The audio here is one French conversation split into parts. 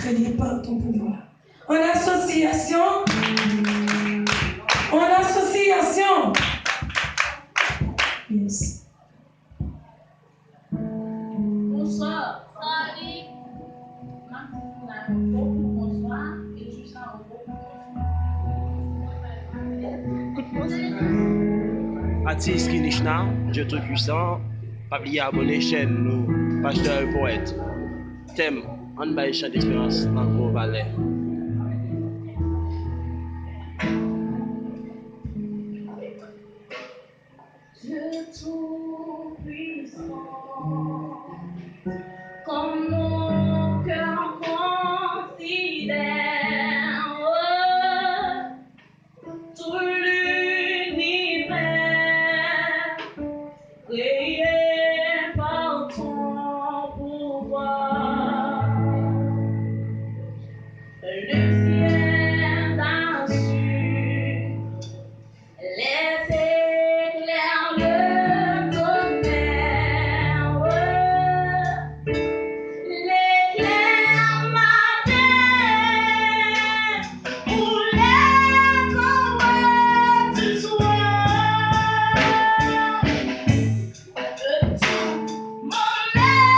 créé par ton pouvoir. En association. En association. Yes. Bonsoir. Bonsoir. Et juste un Artiste kinichna, Dieu, tout, puissant, pas bliye abone chaîne nous, pasteur et poète. Thème, on va chant d'espérance dans le valè. Dieu tout puissant, comme mon cœur considère tout l'univers créé par ton pouvoir. Le ciel d'un su, les éclairs, le tonnerre, l'éclair matin, ou les coureurs du soir, de tout mon être,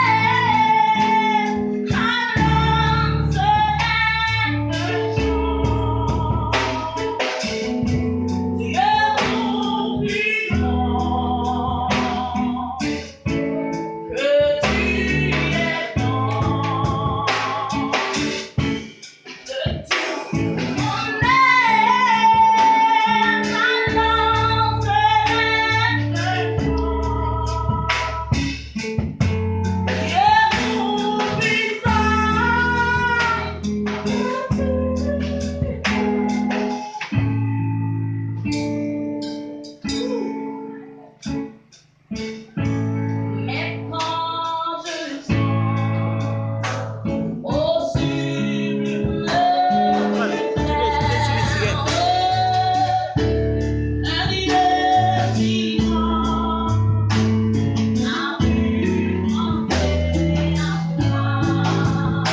alors serait le jour. Dieu tout puissant, que tu es grand, de tout mon être, alors serait le jour. Dieu tout mais quand je sens au sublime mystère, un Dieu si grand a pu monter à moi,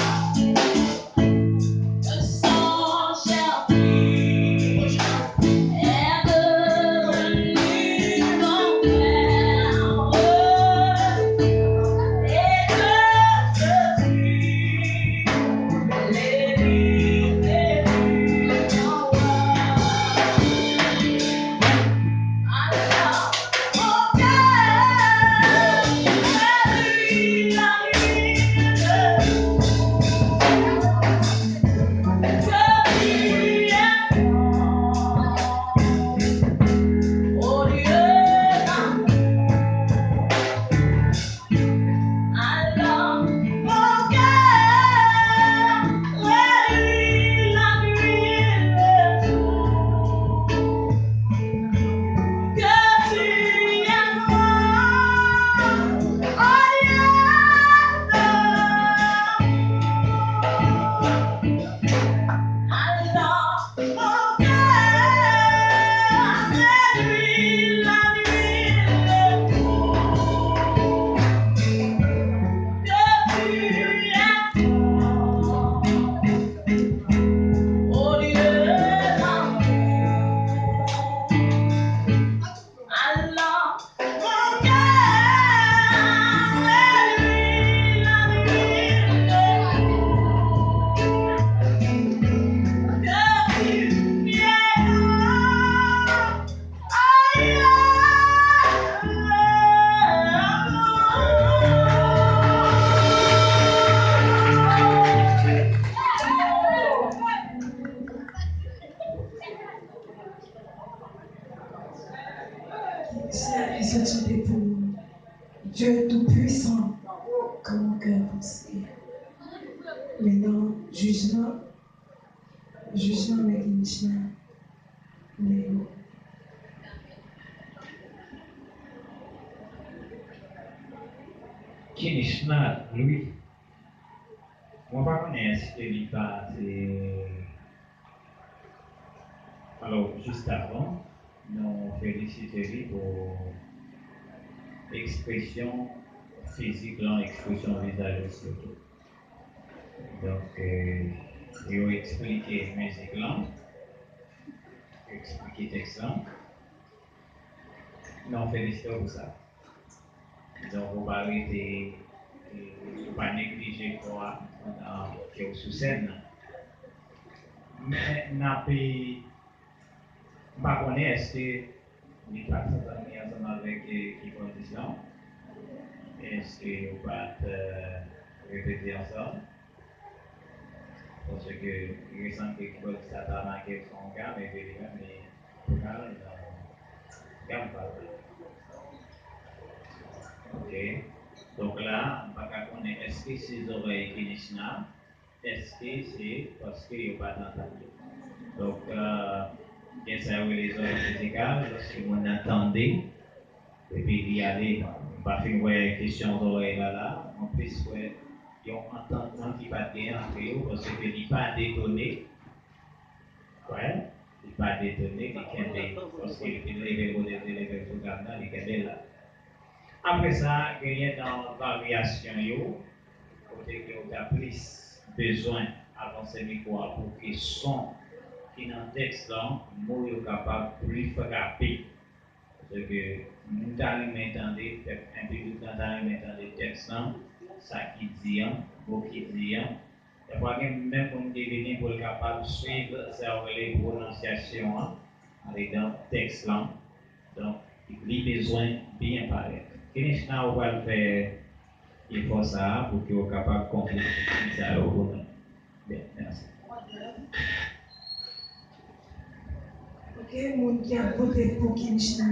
sans chair pure est devenu mon frère, et que je suis l'évité du roi. Alors mon cœur lui la nuit que tu es grand, au lieu d'amour. Alors mon cœur réunit la nuit et le jour, que tu es moi, au lieu alors mon cœur réunit la nuit et le jour, que tu es grand, au lieu d'amour. Alors mon cœur réunit la nuit et le jour, que tu es grand, C'est chanté pour Dieu tout puissant, comme mon cœur considère. Maintenant, jugement, mais kinichna, mais kinichna, lui, moi pas connais ce qu'il passe. Alors, juste avant, nous félicitons pour l'expression physique, l'expression visage surtout. Donc, ils ont expliqué la musique là, expliqué le texte là. Non, félicitations pour ça. Donc, vous pas arrêter, vous pas négliger quoi, qui est sous scène. Mais, n'a pas connaître est-ce que nous pas ensemble avec qui condition. Est-ce que vous pas répéter ensemble? Parce que il semble que ça t'a marqué son gars, mais pour calme, gamme pas. Ok. Donc là, on va connaître est-ce que ces oreilles kinichna, est-ce que c'est parce qu'il n'y a pas d'entendu. Donc, bien ça, oui, les oreilles musicales, lorsque vous entendez, et puis il y a des, pas faire une question d'oreille là, en plus, il y a un entendement qui va bien entre eux, parce qu'il n'est pas détonné. Ouais, il n'est pas détonné, parce qu'il est élevé au délevé tout comme ça, il est là. Après ça, il y a dans la variation, côté que vous avez plus besoin d'avancer le micro pour que son qui est dans le texte là, nous sommes capables de plus frapper. Parce que nous allons entendre, un peu tout le temps, entendre le texte là, ça qui dit, mot qui dit. Et pour même pour nous devenir pour être capable de suivre les prononciations avec dans le texte là. Donc, il a besoin de bien parler. Kinichna va le faire, il faut ça pour qu'il soit capable de comprendre ça au bout. Bien, merci. Ok, mon qui a voté pour kinichna.